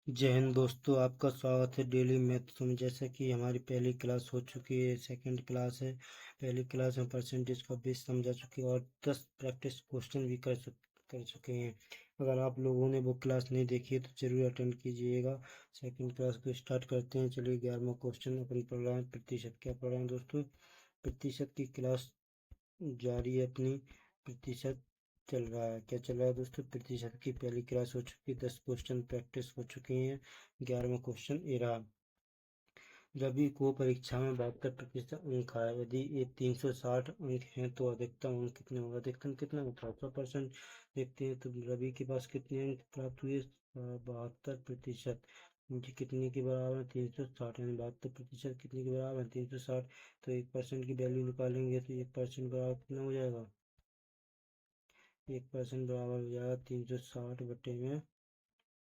जय हिंद दोस्तों, आपका स्वागत है डेली मैथ्स में। जैसा कि हमारी पहली क्लास हो चुकी है, सेकंड क्लास है। पहली क्लास में परसेंटेज का बेस समझा चुके हैं और 10 प्रैक्टिस क्वेश्चन भी कर चुके हैं। अगर आप लोगों ने वो क्लास नहीं देखी है तो जरूर अटेंड कीजिएगा। सेकंड क्लास को स्टार्ट करते हैं। चलिए 11वां क्वेश्चन अपन पढ़ रहे हैं। प्रतिशत क्या पढ़ रहे हैं दोस्तों? प्रतिशत की क्लास जारी है अपनी। प्रतिशत चल रहा है। क्या चल रहा है दोस्तों? प्रतिशत की पहली क्लास हो चुकी है, 10 क्वेश्चन प्रैक्टिस हो चुके हैं। 11वां क्वेश्चन ये रहा। रवि को परीक्षा में 72% अंक आए। यदि ये 360 अंक हैं तो अधिकतम अंक कितने होंगे? अधिकतम कितना होता है? 100%। देखते हैं तो रवि के पास कितने अंक प्राप्त हुए? 72%। जी कितने के बराबर है? 360, यानी 72% कितने के बराबर है? 360। तो 1% की वैल्यू निकालेंगे तो 1% बराबर कितना हो जाएगा? 1% बराबर हो जाएगा 360 बटे में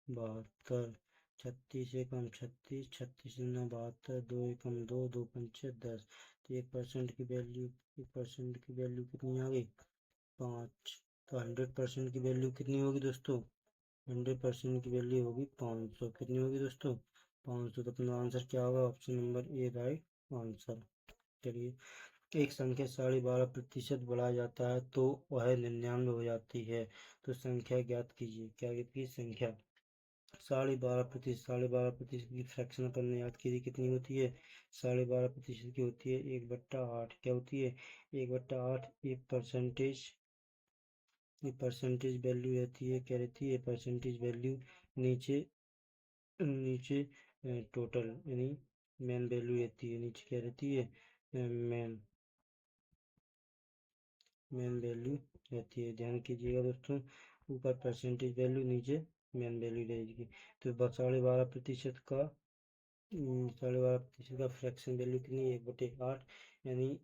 72। 36 एकम 36, 36 दूना 72, 2 एकम 2, 2 पंचे 10। तो 1% की वैल्यू, 1% की वैल्यू कितनी आ गई? 5। तो 100% की वैल्यू कितनी होगी दोस्तों? 100% की वैल्यू होगी 500। कितनी होगी दोस्तों? 500। तो अपना आंसर क्या होगा? Option number A right answer. चलिए, एक संख्या 12.5% बढ़ाया जाता है तो वह 99 हो जाती है। तो संख्या ज्ञात कीजिए। क्या ज्ञात की? संख्या 12.5%। 12.5% की फ्रैक्शन अपन ने याद की थी, कितनी होती है? 12.5% की होती है 1/8। क्या होती है? 1/8। ये परसेंटेज वैल्यू रहती है। क्या रहती है? Percentage value. नीचे नीचे टोटल यानी मेन वैल्यू रहती है। नीचे क्या रहती है? मेन मेन वैल्यू रहती है। ध्यान कीजिएगा दोस्तों, ऊपर परसेंटेज वैल्यू, नीचे मेन वैल्यू रहेगी। तो 12.5% का 12.5% का फ्रैक्शन वैल्यू कितनी है? 1/8। यानी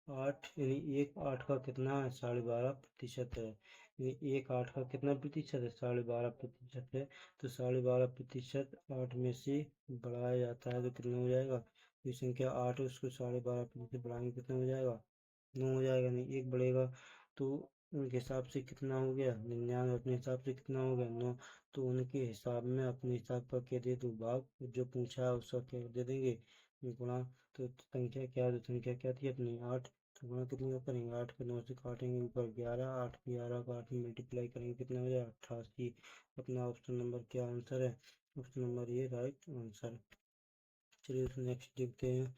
8, यानी 1/8 का कितना है? 12.5% है। यानी 1/8 का कितना प्रतिशत है? 12.5% है। तो 12.5% 8 में से बढ़ाया जाता है तो कितना हो जाएगा? तो संख्या 8 है, उसको 12.5% बढ़ाएंगे कितना हो जाएगा? 9 हो जाएगा। नहीं, 1 बढ़ेगा तो उनके हिसाब से कितना हो गया? 99। अपने हिसाब से कितना हो गया? 9। तो उनके हिसाब में अपने हिसाब का कह दे तो भाग, जो पूछा है उसका क्या दे देंगे? गुणा। तो संख्या क्या है? तो संख्या क्या थी अपनी? 8। तो गुणा कितनी का करेंगे? 8 को 9 से काटेंगे, ऊपर 11। 8 11 को 8 में मल्टीप्लाई करेंगे, कितना हो जाएगा? 88। अपना ऑप्शन नंबर क्या आंसर है? ऑप्शन नंबर ये राइट आंसर। चलिए नेक्स्ट देखते हैं।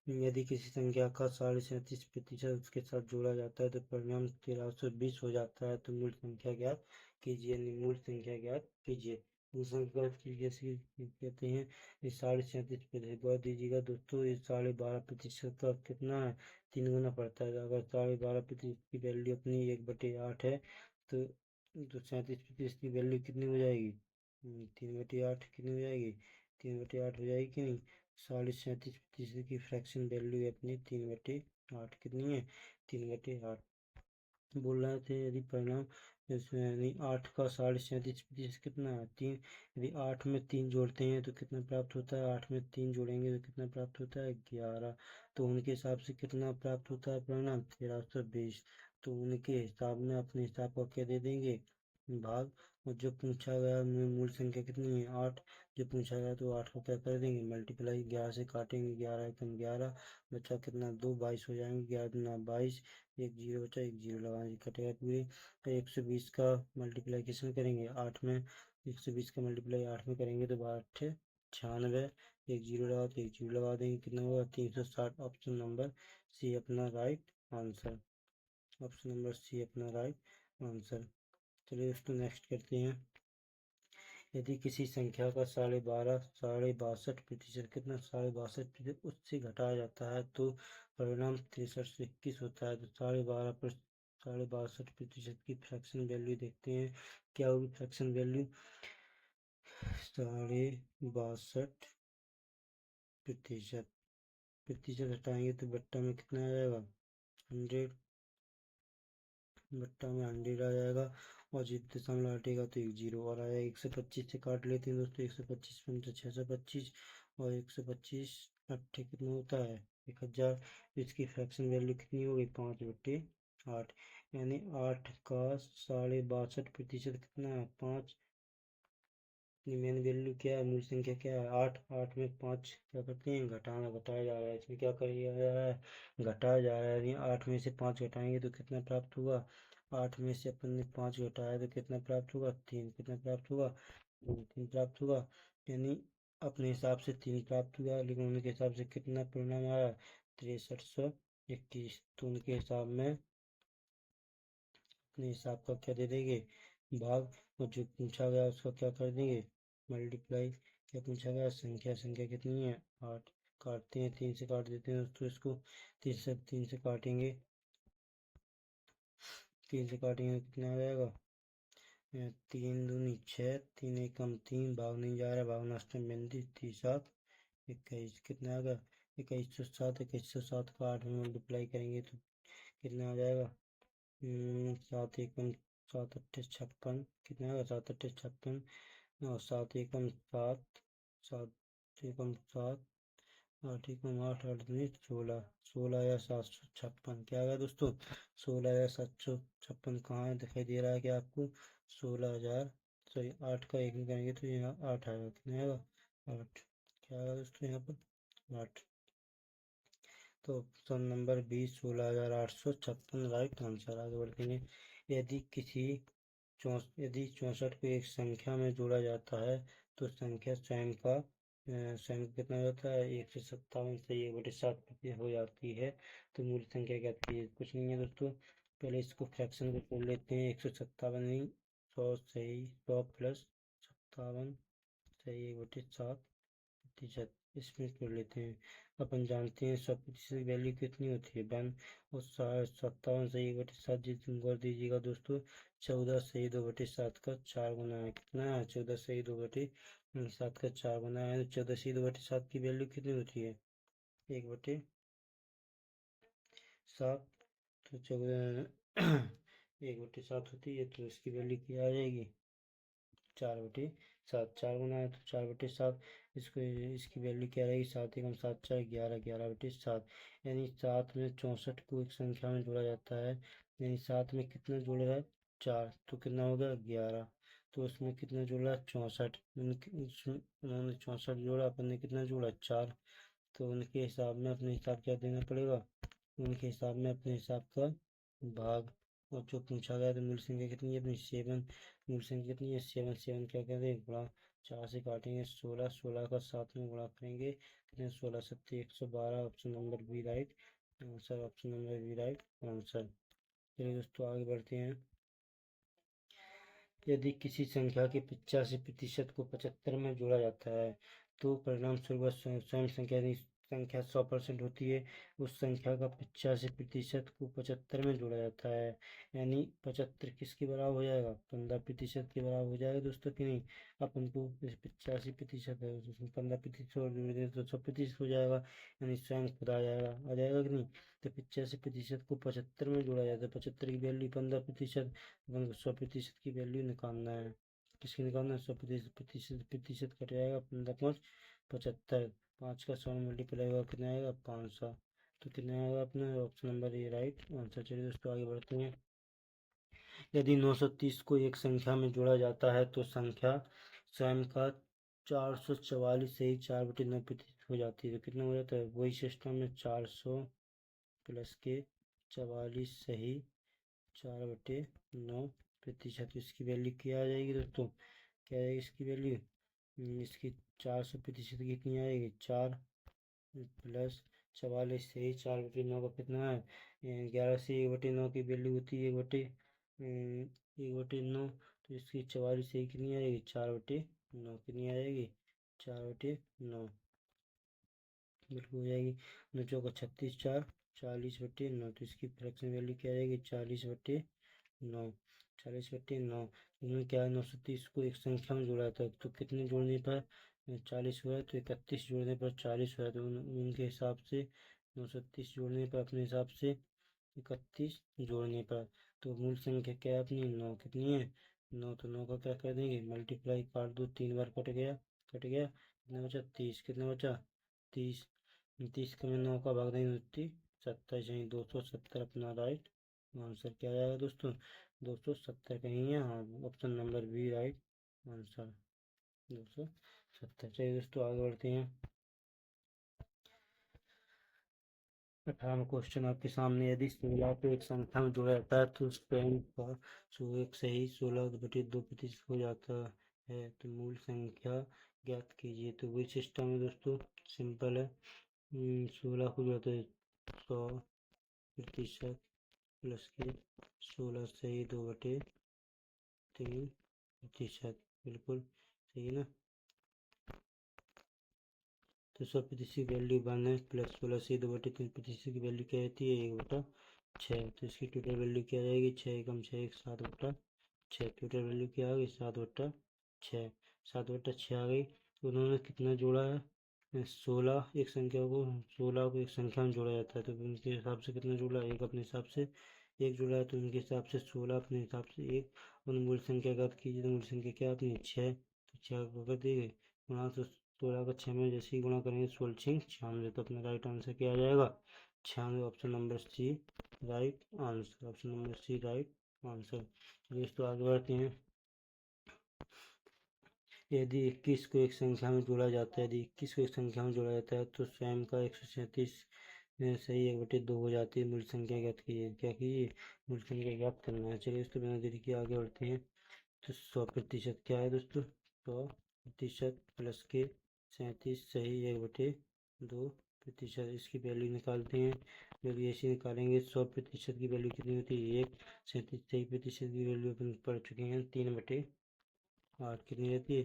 यदि किसी संख्या का 37.5% उसके साथ जोड़ा जाता है तो परिणाम 1320 हो जाता है। तो मूल संख्या ज्ञात कीजिए। मूल संख्या ज्ञात कीजिए। मूल संख्या ज्ञात कीजिए जैसे कहते हैं। ये 37.5% गौर दीजिएगा दोस्तों, ये 12.5% का कितना है? 3 गुना पड़ता है। अगर 12.5% की वैल्यू अपनी 1/8 है तो 37% की वैल्यू कितनी हो जाएगी? 3/8 कितनी हो जाएगी? 3/8 हो जाएगी कि नहीं? 37.5% की फ्रैक्शन वैल्यू है अपनी 3/8। कितनी है? 3/8 बोल रहे थे। यदि परिणाम इसमें यानी 8 का 37.5% कितना है? 3। यदि 8 में 3 जोड़ते हैं तो कितना प्राप्त होता है? 8 में 3 जोड़ेंगे तो कितना प्राप्त होता है? 11। तो उनके हिसाब से कितना प्राप्त होता है परिणाम? 1320। तो उनके हिसाब में अपने हिसाब का क्या दे देंगे? भाग। और जो पूछा गया मूल संख्या कितनी है? 8। जो पूछा गया तो 8 को क्या कर देंगे? मल्टीप्लाई 11 से काटेंगे, 11 एकम 11, बचा कितना? 2। 22 हो जाएंगे। 11 दूना 22, एक जीरो बचा, एक जीरो लगाएंगे, कटेगा पूरी। तो 120 का मल्टीप्लाई किसमें करेंगे? 8 में। 120 का मल्टीप्लाई 8 में करेंगे तो 8 96। एक जीरो लगा तो एक जीरो लगा देंगे, कितना होगा? 360। ऑप्शन नंबर सी अपना right answer. Option number C अपना राइट आंसर। चलिए दोस्तों नेक्स्ट करते हैं। यदि किसी संख्या का 62.5% कितना? 62.5% उससे घटाया जाता है तो परिणाम 63 से 21 होता है। तो 62.5% की फ्रैक्शन वैल्यू देखते हैं। क्या होगी फ्रैक्शन वैल्यू? 62.5% प्रतिशत हटाएंगे तो बट्टा में कितना आ जाएगा? 100। बट्टा में 100 आ जाएगा। और जब दशमलव हटेगा तो एक जीरो और आएगा। 125 से काट लेते हैं दोस्तों। 125 पंचे 625 और 125 अट्ठे कितना होता है? 1000। इसकी फ्रैक्शन वैल्यू कितनी होगी? 5/8। यानी 8 का 62.5% कितना है? 5। मेन वैल्यू क्या है, मूल संख्या क्या है, 8। 8 में 5 क्या करते हैं, घटाना, घटाया जा रहा है, इसमें क्या किया जा रहा है, घटाया जा रहा है, यानी 8 में से 5 घटाएंगे तो कितना प्राप्त होगा, 8 में से अपन ने 5 घटाया तो कितना प्राप्त होगा, 3। कितना प्राप्त होगा, 3 प्राप्त होगा, यानी अपने हिसाब से 3 प्राप्त हुआ, लेकिन उनके हिसाब से कितना परिणाम आया, 6321। तो उनके हिसाब में अपने हिसाब का क्या दे देंगे, भाग, और जो पूछा गया उसका क्या कर देंगे, मल्टीप्लाई। क्या पूछा गया, संख्या, संख्या कितनी है, 8। काटते हैं, 3 से काट देते हैं दोस्तों इसको, 3 से काटेंगे, 3 से काटेंगे तो कितना आ जाएगा, 3 दूनी 6, 3 एकम 3, भाग नहीं जा रहा, भाग नष्टम बिंदु, 3 7 21। कितना आ गया, 2107। 2107 का 8 में मल्टीप्लाई करेंगे तो कितना आ जाएगा, 7 एकम 7 8 56। कितना आएगा, 7 8 56, और 7 एकम 7, 7 एकम 7, 8 एकम 8, 8 दूनी 16, 16,756। क्या आएगा दोस्तों, 16,756 कहाँ है, दिखाई दे रहा है क्या आपको, 16,000, सॉरी 8 का 1 में करेंगे तो यहाँ 8 आएगा, कितना आएगा, 8। क्या आएगा दोस्तों यहाँ पर, 8। तो ऑप्शन नंबर 20, 16,856 राइट आंसर। आगे बढ़ते हैं, यदि किसी यदि 64 को एक संख्या में जोड़ा जाता है तो संख्या स्वयं कितना हो जाता है, 157 से 1/7 हो जाती है, तो मूल संख्या क्या आती है, कुछ नहीं है दोस्तों, पहले इसको फ्रैक्शन को खोल लेते हैं, 157 नहीं, 100 सही, 100 प्लस 57 सही 1/7 प्रतिशत, इसमें कर लेते हैं। अपन जानते हैं 100% की वैल्यू कितनी होती है, 1, और 57 से 1/7 जितने कर दीजिएगा दोस्तों, 14 से 2/7 का 4 गुना है, कितना है, 14 से 2/7 का 4 गुना है, 14 से 2/7 की वैल्यू कितनी होती है, 1/7। तो 14 1/7 होती है, तो इसकी वैल्यू क्या आ जाएगी, 4/7, 4 गुना है तो 4/7, इसको इसकी वैल्यू क्या रहेगी, 7 एकम 7 4 11, 11/7, यानी 7 में 64 को एक संख्या में जोड़ा जाता है, यानी 7 में कितना जोड़ रहा है, 4, तो कितना होगा 11, तो उसमें कितना जोड़ा, 64, उन्होंने 64 जोड़ा, अपन ने कितना जोड़ा, 4, तो उनके हिसाब में अपने हिसाब क्या देना पड़ेगा, उनके हिसाब में अपने हिसाब का भाग, और जो पूछा गया तो मूल संख्या कितनी है अपनी, 7। मूल संख्या कितनी है, 7, 7 क्या करें, गुणा, 4 से काटेंगे 16, 16 का 7 में गुणा करेंगे, कितने, 16 7 112, option number B right answer, option number B right answer. चलिए दोस्तों आगे बढ़ते हैं, यदि किसी संख्या के 85% को 75 में जोड़ा जाता है तो परिणाम स्वरूप स्वयं संख्या 100% होती है, उस संख्या का 85% को 75 में जोड़ा जाता है, यानी 75 किसके बराबर हो जाएगा, 15% के बराबर हो जाएगा दोस्तों कि नहीं, अपन को 85% है, उसमें 15% और जोड़ दें तो 100% हो जाएगा, यानी स्वयं खुद आ जाएगा कि नहीं। तो 85% को 75 में जोड़ा जाता है, 75 की वैल्यू 15%, अपन को 100% की वैल्यू निकालना है, किसकी निकालना है, 100%, प्रतिशत कट जाएगा, 15×5 = 75, 5 का 100 मल्टीप्लाई होगा कितना आएगा, 500, तो कितना आएगा अपना option number A right answer. चलिए दोस्तों आगे बढ़ते हैं, यदि 930 को एक संख्या में जोड़ा जाता है तो संख्या स्वयं का 444 से ही 4/9 हो जाती है, तो कितना हो जाता है, वही सिस्टम में 400 प्लस के 44 सही 4/9 प्रतिशत, इसकी वैल्यू क्या आ जाएगी दोस्तों, क्या आएगी इसकी वैल्यू, इसकी 400% की कितनी आएगी, 4 प्लस 44 से ही 4/9 का कितना है, 11 से 1/9 की वैल्यू होती है 1/9, तो इसकी 44 से ही कितनी आएगी, 4/9 कितनी आ जाएगी, 4/9 बिल्कुल हो जाएगी, 9 × 36 4, 40/9, तो इसकी फ्रैक्शन वैल्यू क्या आएगी, 40/9, 40/9, इसमें क्या है, 930 को एक संख्या में जोड़ा था तो कितने जोड़ने पर 40 हुआ है, तो 31 जोड़ने पर 40 हुआ है, तो उनके हिसाब से 930 जोड़ने पर अपने हिसाब से 31 जोड़ने पर, तो मूल संख्या क्या है अपनी, 9 कितनी है, 9, तो 9 का क्या कर देंगे, मल्टीप्लाई, काट दो, 3 बार कट गया, कट गया, कितना बचा, 30, कितना बचा, 30, 30 का मैं 9 का भाग नहीं होती, 27, यानी 270 अपना राइट आंसर क्या आएगा दोस्तों, 270 कहीं है, हाँ option number B right answer. 270। चलिए दोस्तों आगे बढ़ते हैं। 18वां क्वेश्चन आपके सामने, यदि 16 को एक संख्या में जोड़ा जाता है तो उस पेन का एक सही 16/2 हो जाता है, तो मूल संख्या ज्ञात कीजिए। तो वही सिस्टम है दोस्तों, सिंपल है। 16 को जोड़ते हैं 100% प्लस के 16 सही 2/3, बिल्कुल सही है ना। तो 100% की वैल्यू 1 है, प्लस 16 से 2/3 की वैल्यू क्या रहती है 1/6। तो इसकी टोटल वैल्यू क्या रहेगी, 6 कम 6 7/6। टोटल वैल्यू क्या आ गई 7/6। 7/6 आ गई। तो उन्होंने कितना जोड़ा है, 16 एक संख्या को, 16 को एक संख्या में जोड़ा जाता है, तो उनके हिसाब से कितना जोड़ा, एक अपने हिसाब से एक जोड़ा है, तो उनके हिसाब से 16 अपने हिसाब से एक। और मूल संख्या ज्ञात कीजिए, तो मूल संख्या क्या अपनी 6। तो 6 को कर देंगे गुणा, तो 16 का 6 में जैसे ही गुणा करेंगे 16 96। तो अपना राइट आंसर क्या आ जाएगा 96। Option number C right answer, option number C right answer. चलिए इसको आगे बढ़ते हैं। यदि 21 को एक संख्या में जोड़ा जाता है, यदि 21 को एक संख्या में जोड़ा जाता है तो स्वयं का 137 सही 1/2 हो जाती है। मूल संख्या ज्ञात कीजिए। क्या कीजिए, मूल संख्या ज्ञात करना है। चलिए इसको बिना देरी के आगे बढ़ते हैं। तो 100% क्या है दोस्तों, 100% प्लस के 37 सही 1/2 प्रतिशत। इसकी वैल्यू निकालते हैं। वैल्यू ऐसे निकालेंगे, 100% की वैल्यू कितनी होती है 1। 37 सही प्रतिशत की वैल्यू अपन पढ़ चुके हैं 3/8 कितनी रहती है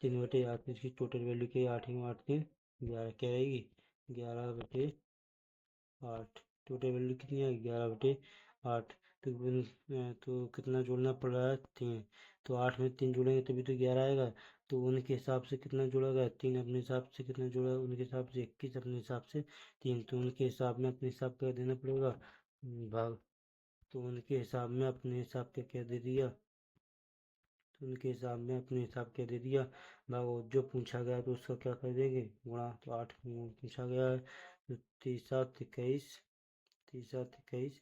3/8। इसकी टोटल वैल्यू क्या है 8 8 3 11 क्या रहेगी 11/8। टोटल वैल्यू कितनी है 11/8। तो कितना जोड़ना पड़ रहा है 3। तो 8 में 3 जोड़ेंगे तभी तो 11 आएगा। तो उनके हिसाब से कितना जोड़ा गया 3, अपने हिसाब से कितना जोड़ा उनके हिसाब से 21, अपने हिसाब से 3। तो उनके हिसाब में अपने हिसाब का देना पड़ेगा भाग। तो उनके हिसाब में अपने हिसाब का क्या दे दिया, तो उनके हिसाब में अपने हिसाब के दे दिया भाग। जो पूछा गया तो उसका क्या कर देंगे गुणा। तो 8 पूछा गया है, तो 3 7 21, 3 7 21,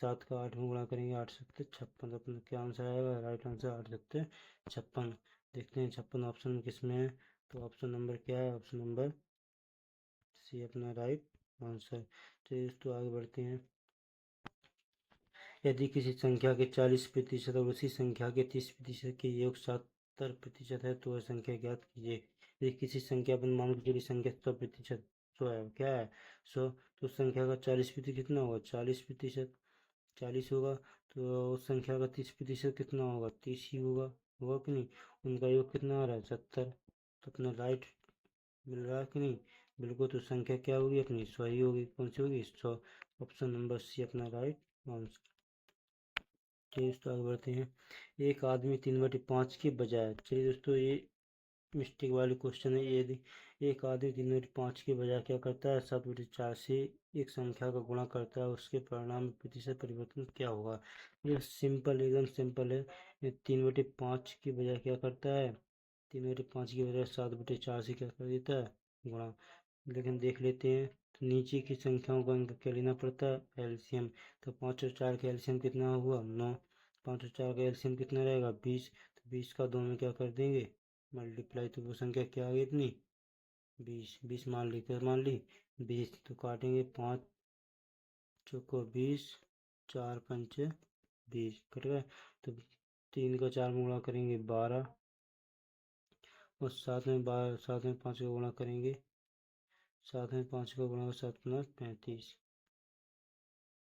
7 का 8 में गुणा करेंगे 8 7 56। तो अपना क्या आंसर आएगा राइट आंसर 8 7 56। देखते हैं 56 ऑप्शन में किस में है, तो ऑप्शन नंबर क्या है, ऑप्शन नंबर सी अपना राइट आंसर। तो दोस्तों आगे बढ़ते हैं। यदि किसी संख्या के 40% और उसी संख्या के 30% के योग 70% है तो वह संख्या ज्ञात कीजिए। यदि किसी संख्या पर मान लो संख्या 100%, 100 है, क्या है 100, तो उस संख्या का 40% कितना होगा 40%, 40 होगा। तो उस संख्या का 30% कितना होगा 30 ही होगा, होगा कि नहीं। उनका योग कितना आ रहा है 70। तो अपना राइट मिल रहा है कि नहीं, बिल्कुल। तो संख्या क्या होगी अपनी 100 ही होगी, कौन सी होगी 100। ऑप्शन नंबर सी अपना राइट आंसर। चलिए दोस्तों आगे बढ़ते हैं। एक आदमी 3/5 के बजाय, चलिए दोस्तों ये मिस्टेक वाली क्वेश्चन है। यदि एक आदमी 3/5 के बजाय क्या करता है 7/4 से एक संख्या का गुणा करता है, उसके परिणाम में प्रतिशत परिवर्तन क्या होगा। ये सिंपल, एकदम सिंपल है। ये 3/5 के बजाय क्या करता है, 3/5 के बजाय 7/4 से क्या कर देता है गुणा। लेकिन देख लेते हैं, तो नीचे की संख्याओं का इनका क्या लेना पड़ता है एलसीएम। तो 5 और 4 का एलसीएम कितना हुआ 9। 5 और 4 का एलसीएम कितना रहेगा 20। तो 20 का 2 में क्या कर देंगे मल्टीप्लाई, तो वो संख्या क्या आ गई इतनी 20। 20 मान ली, क्या मान ली 20। तो काटेंगे 5 चौको 20, 4 पंचे 20 कट गए। तो 3 का 4 में गुणा करेंगे 12, और साथ में 5 का गुणा करेंगे, साथ में 5 का गुणा 7×5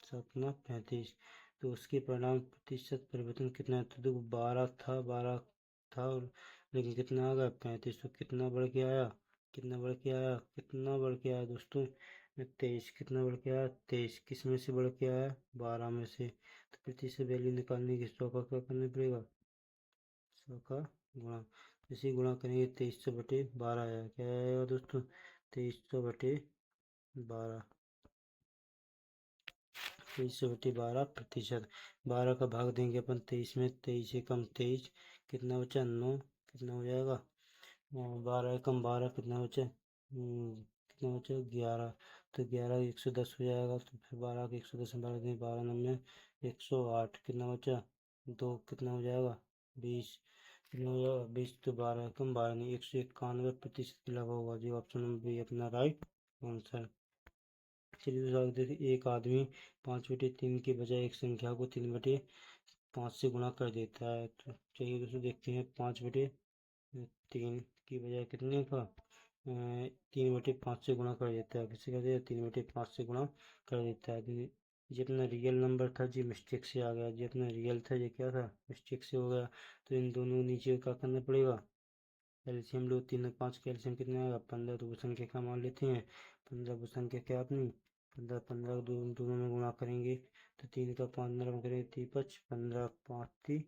= 7×35। तो उसके परिणाम प्रतिशत परिवर्तन कितना है, तो देखो 12 था, 12 था और लेकिन कितना आ गया 35। तो कितना बढ़ के आया, कितना बढ़ के आया, कितना बढ़ के आया दोस्तों 23। कितना बढ़ के आया 23। किस में से बढ़ के आया 12 में से। तो प्रतिशत वैल्यू निकालने की 100 का क्या करना पड़ेगा 100 का गुणा। इसी गुणा करेंगे 2300/12 आया, क्या आएगा दोस्तों 2300/12। 2300/12 प्रतिशत। 12 का भाग देंगे अपन 23 में, 23 से कम 23 कितना बचा 9। कितना हो जाएगा 12 कम 12 कितना बचा कितना बचा 11। तो 11 110 हो जाएगा। तो फिर 12 का 110 में 12 दें 12 9 108 कितना बचा 2 कितना हो जाएगा 20। कितना हो जाएगा 20 तो 12 कम 12 नहीं 191% के लगा हुआ जी। ऑप्शन नंबर बी अपना राइट आंसर। चलिए दोस्तों आगे देखिए, एक आदमी 5/3 के बजाय एक संख्या को 3/5 से गुणा कर देता है। तो चलिए दोस्तों देखते हैं, 5/3 की बजाय कितने का 3/5 से गुणा कर देता है। किसी का 3/5 से गुणा कर देता है। ये अपना रियल नंबर था जी, मिस्टेक से आ गया जी। अपना रियल था, ये क्या था, मिस्टेक से हो गया। तो इन दोनों नीचे क्या करना पड़ेगा, एलसीएम लो। 3 और 5 का एलसीएम कितना आएगा 15। तो वो संख्या क्या मान लेते हैं 15। वो संख्या क्या अपनी 15। 15 दोनों में गुणा करेंगे तो 3 का 5 नरम करेंगे 3×5 15 5 3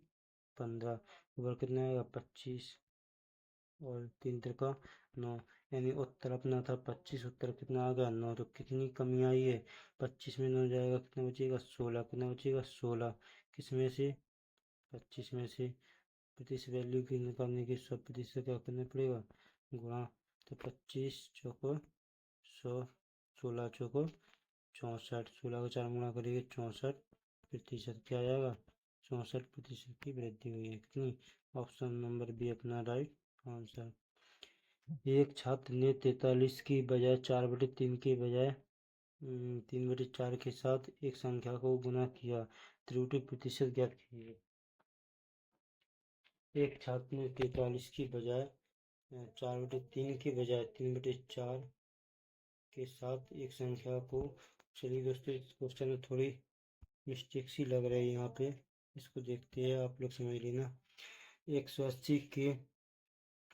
15 ऊपर कितना आएगा 25 और 3 का 9। यानी उत्तर अपना था 25, उत्तर कितना आ गया 9। तो कितनी कमी आई है, 25 में 9 जाएगा कितना बचेगा 16। कितना बचेगा 16। किस में से 25 में से। प्रतिशत वैल्यू की निकालने के 100% क्या करना पड़ेगा गुणा। तो 25 चौको 100 16 चौको 64। 16 का 4 गुणा करेंगे 64%। क्या आएगा 64% की वृद्धि हुई है। कितनी। ऑप्शन नंबर बी अपना राइट आंसर। एक छात्र ने 43 की बजाय 4/3 के बजाय 3/4 के साथ एक संख्या को गुणा किया। त्रुटि प्रतिशत ज्ञात कीजिए। एक छात्र ने 43 की बजाय 4/3 की बजाय 3/4 के साथ एक संख्या को। चलिए दोस्तों इस क्वेश्चन में थोड़ी मिस्टेक सी लग रही है यहाँ पे, इसको देखते हैं, आप लोग समझ लेना। 180 के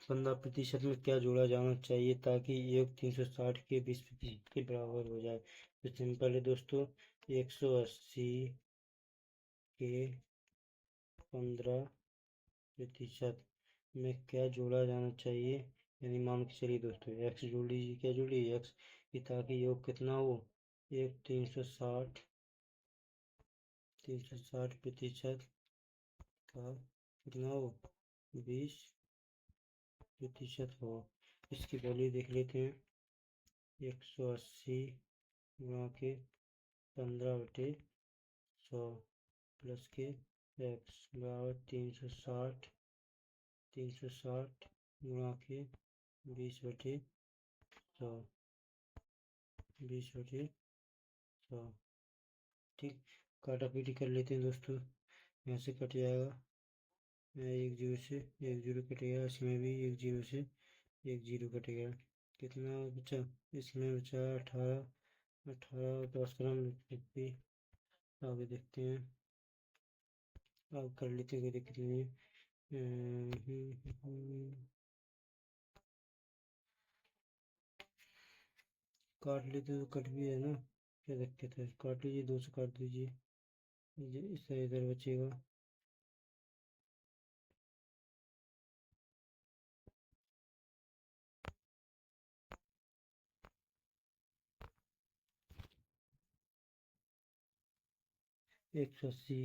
15% में क्या जोड़ा जाना चाहिए ताकि योग 360 के 20% के बराबर हो जाए। तो सिंपल है दोस्तों, 180 के 15% में क्या जोड़ा जाना चाहिए। यानी मान के चलिए दोस्तों, एक्स जोड़ लीजिए। क्या जोड़िए एक्स, ताकि योग कितना हो, एक 360% का कितना हो 20% हो। इसकी वैल्यू देख लेते हैं, 180 गुणा के 15/100 प्लस के एक्स बराबर 360 गुणा के 20/100 20/100। ठीक, काटापीटी कर लेते हैं दोस्तों। यहाँ से कट जाएगा एक जीरो से, एक जीरो कटेगा। इसमें भी एक जीरो से एक जीरो कटेगा। कितना बचा, इसमें बचा 18। 18 10 ग्राम। आगे देखते हैं, अब कर लेते हैं, कोई दिक्कत नहीं है। काट लेते तो कट भी है ना, क्या दिक्कत है, काट लीजिए, 2 से काट दीजिए, इससे इधर बचेगा। एक सौ अस्सी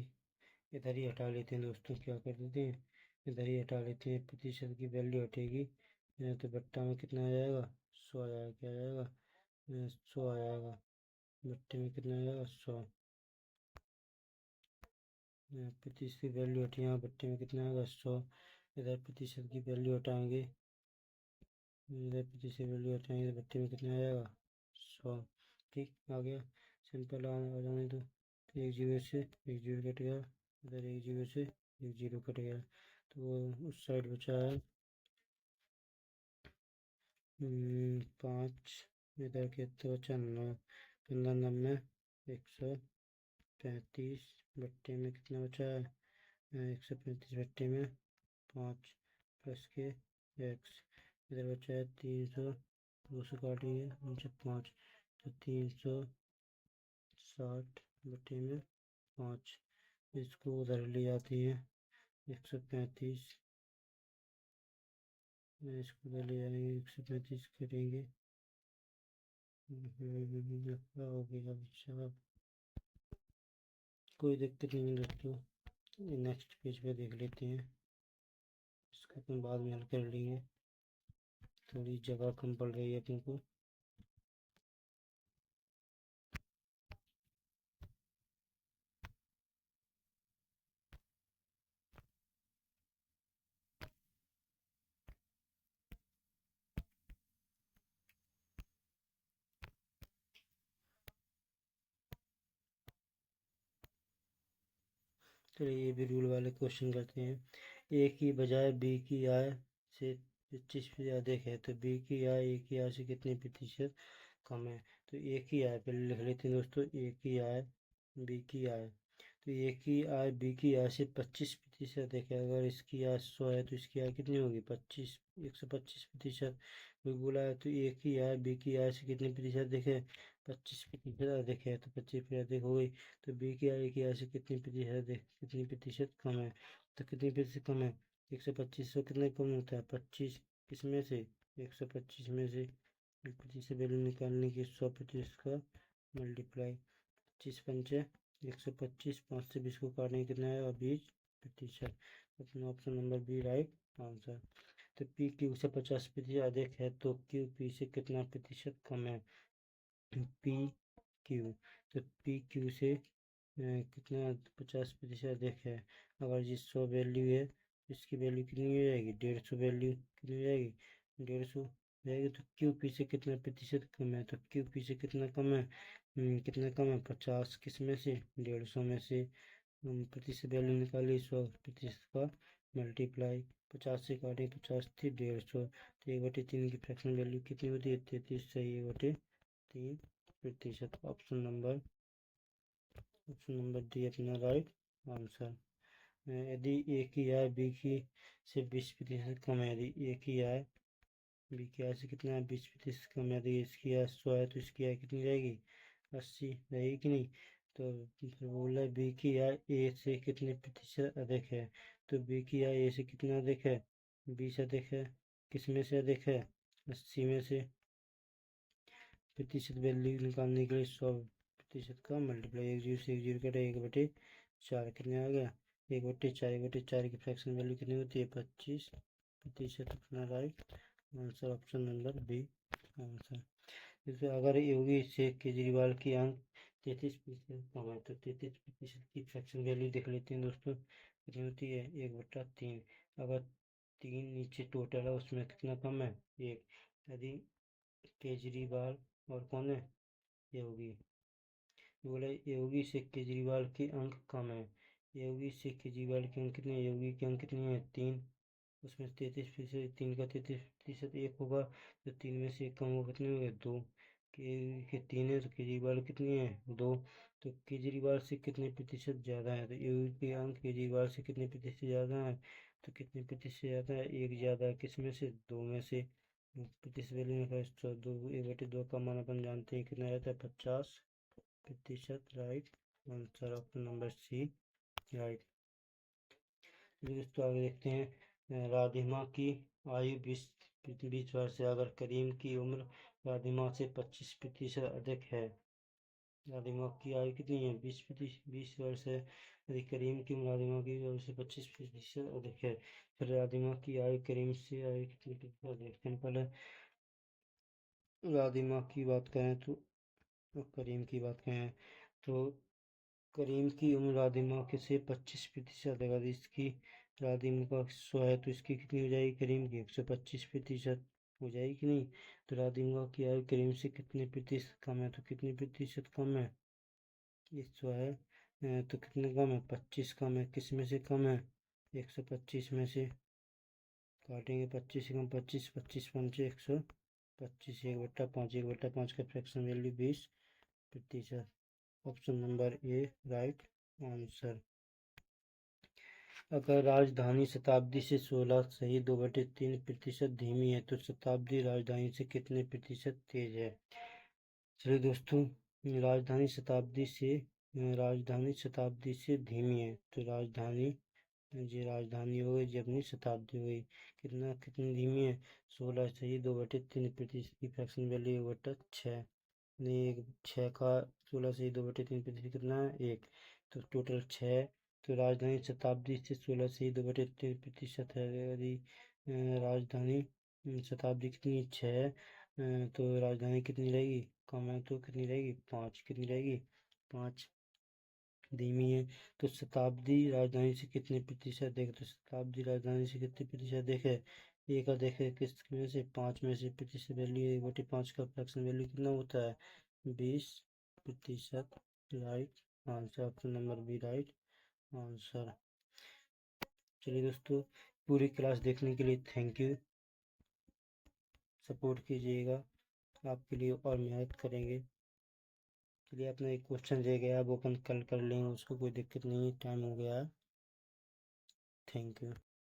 इधर ही हटा लेते हैं दोस्तों। क्या कर देते हैं, इधर ही हटा लेते हैं, प्रतिशत की वैल्यू हटेगी। तो बट्टा में कितना आ जाएगा 100 आ जाएगा। क्या आ जाएगा 100 आ जाएगा। बट्टे में कितना आ जाएगा 100। प्रतिशत की वैल्यू हटी, यहाँ बट्टे में कितना आएगा 100। इधर प्रतिशत की वैल्यू हटाएंगे, इधर प्रतिशत वैल्यू हटाएंगे तो बट्टे में कितना आ जाएगा 100। ठीक, आ गया। सिंपल आ जाने दो। तो एक जीरो से एक जीरो कट गया, इधर एक जीरो से एक जीरो कट गया। तो उस साइड बचा है 5। इधर कितना बचा 9। 15 90 135 बट्टे में कितना बचा है 135 बट्टे में 5 प्लस के एक्स। इधर बचा है 300, 200 काटेंगे नीचे 5। तो 360 बट्टे में 5। इसको उधर ले जाती है 135। इसको उधर ले जाएंगे 135 करेंगे। हो गया अच्छा, कोई दिक्कत नहीं है दोस्तों। नेक्स्ट पेज पे देख लेते हैं, इसको अपन बाद में हल कर लेंगे, थोड़ी जगह कम पड़ रही है अपने को। चलिए ये भी रूल वाले क्वेश्चन करते हैं। ए की बजाय बी की आय से 25% अधिक है तो बी की आय ए की आय से कितने प्रतिशत कम है। तो ए की आय पहले लिख लेते हैं दोस्तों, ए की आय बी की आय। तो ए की आय बी की आय से 25% अधिक है। अगर इसकी आय 100 है तो इसकी आय कितनी होगी 125%। कोई बोला है तो ए की आय बी की आय से कितने प्रतिशत अधिक है 25% अधिक है, तो 25% अधिक हो गई। तो बी की आय की आय से कितनी प्रतिशत कम है। तो कितनी प्रतिशत कम है 125 से कितने कम होता है 25, इसमें से 125 में से 25 से वैल्यू निकालने की 100% का मल्टीप्लाई 25×5 125, 5 से 20 को काटने कितना है 20%। अपना option number B right answer. तो पी क्यू से 50% अधिक है तो क्यू पी से कितना प्रतिशत कम है। पी क्यू, तो पी क्यू से कितना 50% अधिक है। अगर जिस 100 वैल्यू है इसकी वैल्यू कितनी हो जाएगी 150 वैल्यू कितनी हो जाएगी 150 जाएगी। तो क्यू पी से कितना प्रतिशत कम है। तो क्यू पी से कितना कम है कितना कम है 50, किस में से 150 में से प्रतिशत वैल्यू निकाली 100% का मल्टीप्लाई 50 से काटे 50 थी 150, तो 1/3 की फ्रैक्शन वैल्यू कितनी होती है 33, सही 1/3%। ऑप्शन नंबर डी अपना राइट आंसर। यदि ए की आय बी की से 20% कम है, यदि ए की आय बी की आय से कितना है 20% कम है, यदि इसकी आय 100 है तो इसकी आय कितनी रहेगी 80 रहेगी कि नहीं। तो फिर बोला बी की आय ए से कितने प्रतिशत अधिक है। तो बी की आय ए से कितना अधिक है 20 अधिक है, किस में से अधिक है 80 में से। प्रतिशत वैल्यू निकालने के लिए 100% का मल्टीप्लाई 1 0 से 1 0 कटे 1/4 कितने आ गया 1/4। 1/4 की फ्रैक्शन वैल्यू कितनी होती है 25%। अपना right answer option number B answer. जैसे अगर योगी से केजरीवाल की अंक 33% कम है तो 33% की फ्रैक्शन वैल्यू देख लेते हैं दोस्तों कितनी होती है 1/3। अगर 3 नीचे टोटल है उसमें कितना कम है 1। यदि केजरीवाल और कौन है योगी, बोले योगी से केजरीवाल के अंक कम है। योगी से केजरीवाल के अंक कितने योगी के अंक कितने हैं 3, उसमें 33%, 3 का 33% 1 होगा तो 3 में से 1 कम होगा कितने हो गए 2। के 3 है तो केजरीवाल कितनी है 2। तो केजरीवाल से कितने प्रतिशत ज़्यादा है। तो योगी के अंक केजरीवाल से कितने प्रतिशत ज़्यादा है। तो कितने प्रतिशत ज़्यादा है 1 ज़्यादा है, किस में से 2 में से। प्रतिशत वैल्यू में 1/2 का मान अपन जानते हैं कितना रहता है 50%। Right answer option number C right. दोस्तों आगे देखते हैं राधिमा की आयु 20 वर्ष है। अगर करीम की उम्र राधिमा से 25% अधिक है। राधिमा की आयु कितनी है 20 वर्ष है। यदि करीम की उम्र राधिमा की आयु से 25% अधिक है। फिर राधिमा की आयु करीम से आयु कितनी प्रतिशत देखते हैं। पहले राधिमा की बात करें तो करीम की बात करें तो करीम की उम्र राधिमा के से 25% है। अगर इसकी राधिमा का 100 है तो इसकी कितनी हो जाएगी करीम की 125% हो जाएगी कि नहीं। तो राधिमा की आयु करीम से कितने प्रतिशत कम है। तो कितने प्रतिशत कम है 100 है तो कितने कम है 25 कम है, किस में से कम है 125 में से। काटेंगे 25 से कम 25, 25×5 125, 1/5, 1/5 का fraction value 20%। Option number A right answer. अगर राजधानी शताब्दी से 16 सही 2/3% धीमी है तो शताब्दी राजधानी से कितने प्रतिशत तेज है। चलिए दोस्तों राजधानी शताब्दी से धीमी है तो राजधानी हो गई जी अपनी शताब्दी हो गई। कितनी धीमी है 16 सही 2/3% की फ्रैक्शन वैल्यू 1/6 नहीं 6 का 16 से 2/3% कितना है 1, तो टोटल 6। तो राजधानी शताब्दी से 16 से 2/3% है। यदि राजधानी शताब्दी कितनी 6 तो राजधानी कितनी रहेगी कम है तो कितनी रहेगी 5, कितनी रहेगी 5 धीमी है। तो शताब्दी राजधानी से कितने प्रतिशत देखे। तो शताब्दी राजधानी से कितने प्रतिशत देखे एक देखे किस में से 5 में से प्रतिशत वैल्यू 1/5 का फ्रैक्शन वैल्यू कितना होता है 20%। Right answer option number B right answer. चलिए दोस्तों, पूरी क्लास देखने के लिए थैंक यू। सपोर्ट कीजिएगा, आपके लिए और मेहनत करेंगे। चलिए, अपना एक क्वेश्चन रह गया, वो अपन कल कर लेंगे, उसको कोई दिक्कत नहीं है, टाइम हो गया है। Thank you.